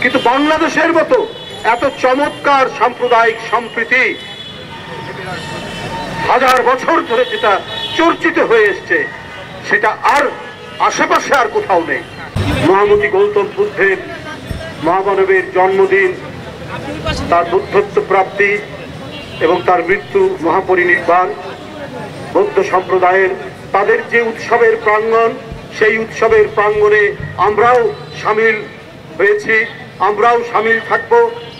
কিন্তু বাংলাদেশের মতো এত চমৎকার সাম্প্রদায়িক সম্প্রীতি হাজার বছর ধরে যেটা চর্চিত হয়ে এসছে সেটা আর আশেপাশে আর কোথাও নেই। মহামতি গৌতম বুদ্ধের মহামানবের জন্মদিন, তার বুদ্ধত্ব প্রাপ্তি এবং তার মৃত্যু, মহাপরিনির্বাণ, বৌদ্ধ সম্প্রদায়ের তাদের যে উৎসবের প্রাঙ্গণ, সেই উৎসবের প্রাঙ্গণে আমরাও সামিল হয়েছি, আমরাও সামিল থাকব।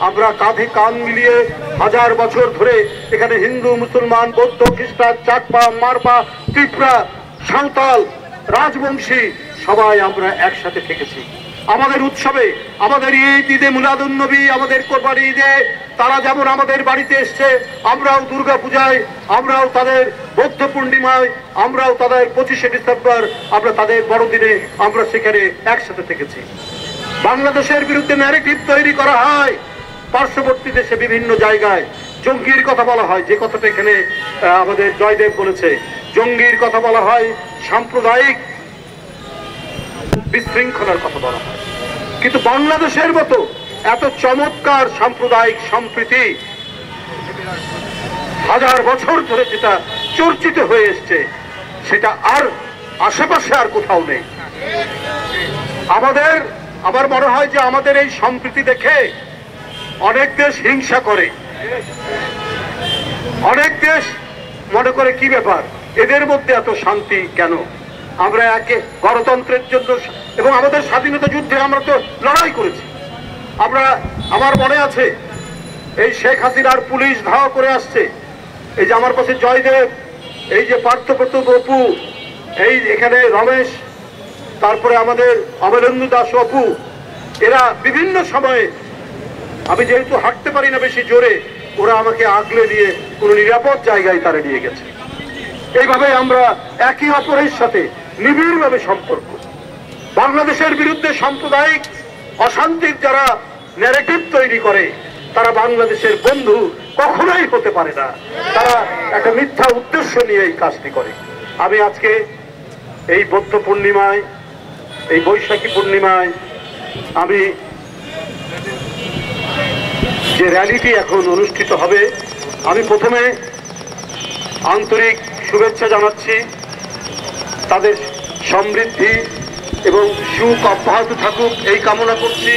আমরা কাঁধে কাঁধ মিলিয়ে হাজার বছর ধরে এখানে হিন্দু, মুসলমান, বৌদ্ধ, খ্রিস্টান, চাকমা, মারমা, ত্রিপুরা, সাঁওতাল, রাজবংশী সবাই আমরা একসাথে থেকেছি। আমাদের উৎসবে, আমাদের ঈদ, ঈদে মিলাদুন্নবী, আমাদের কোরবানি ঈদে তারা যেমন আমাদের বাড়িতে এসছে, আমরাও দুর্গা পূজায়, আমরাও তাদের বৌদ্ধ পূর্ণিমায়, আমরাও তাদের 25শে ডিসেম্বর, আমরা তাদের বড়দিনে আমরা সেখানে একসাথে থেকেছি। বাংলাদেশের বিরুদ্ধে ন্যারেটিভ তৈরি করা হয়, পার্শ্ববর্তী দেশে বিভিন্ন জায়গায় জঙ্গির কথা বলা হয়, যে কথাটা এখানে আমাদের জয়দেব বলেছে, জঙ্গির কথা বলা হয়, সাম্প্রদায়িক বিশৃঙ্খলার কথা বলা হয়। কিন্তু বাংলাদেশের মতো এত চমৎকার সাম্প্রদায়িক সম্প্রীতি হাজার বছর ধরে যেটা চর্চিত হয়ে এসছে সেটা আর আশেপাশে আর কোথাও নেই। আমার মনে হয় যে আমাদের এই সম্প্রীতি দেখে অনেক দেশ হিংসা করে, অনেক দেশ মনে করে কি ব্যাপার, এদের মধ্যে এত শান্তি কেন? আমরা একে গণতন্ত্রের জন্য এবং আমাদের স্বাধীনতা যুদ্ধে আমরা তো লড়াই করেছি। আমার মনে আছে এই শেখ হাসিনার পুলিশ ধাওয়া করে আসছে, এই যে আমার পাশে জয়দেব, এই যে পার্থপ্রতিম অপু, এই এখানে রমেশ, তারপরে আমাদের অমলেন্দু দাস অপু, এরা বিভিন্ন সময়ে, আমি যেহেতু হাঁটতে পারি না বেশি জোরে, ওরা আমাকে আগলে নিয়ে কোনো নিরাপদ জায়গায় তারা নিয়ে গেছে। এইভাবে আমরা একে অপরের সাথে নিবিড়ভাবে সম্পর্ক। বাংলাদেশের বিরুদ্ধে সাম্প্রদায়িক অশান্তির যারা ন্যারেটিভ তৈরি করে তারা বাংলাদেশের বন্ধু কখনোই হতে পারে না, তারা একটা মিথ্যা উদ্দেশ্য নিয়ে এই কাজটি করে। আমি আজকে এই বৌদ্ধ পূর্ণিমায়, এই বৈশাখী পূর্ণিমায় আমি যে র্যালিটি এখন অনুষ্ঠিত হবে, আমি প্রথমে আন্তরিক শুভেচ্ছা জানাচ্ছি, তাদের সমৃদ্ধি এবং সুখ অব্যাহত থাকুক এই কামনা করছি।